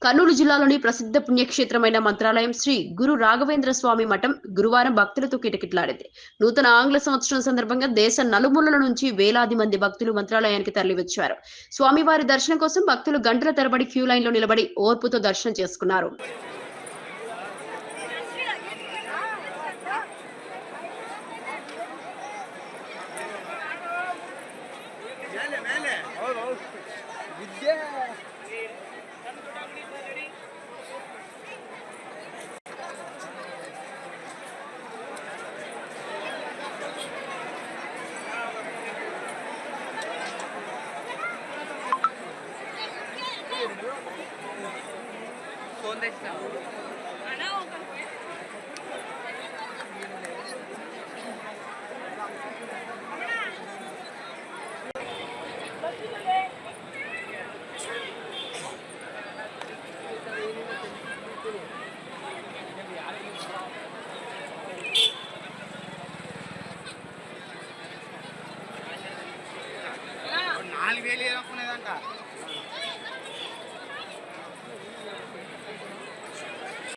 కర్నూలు జిల్లాలోని ప్రసిద్ధ పుణ్యక్షేత్రమైన మంత్రాలయం శ్రీ గురు రాఘవేంద్ర స్వామి మఠం గురువారం భక్తులతో కిటకిటలాడింది. నూతన ఆంగ్ల సంవత్సరం సందర్భంగా దేశ నలుమూలల నుంచి వేలాది మంది భక్తులు మంత్రాలయానికి తరలివచ్చారు. స్వామివారి దర్శనం కోసం భక్తులు గంటల తరబడి క్యూ లైన్లో నిలబడి ఓర్పుతో దర్శనం చేసుకున్నారు. నాలుగు వేలు అనుకునేదంట.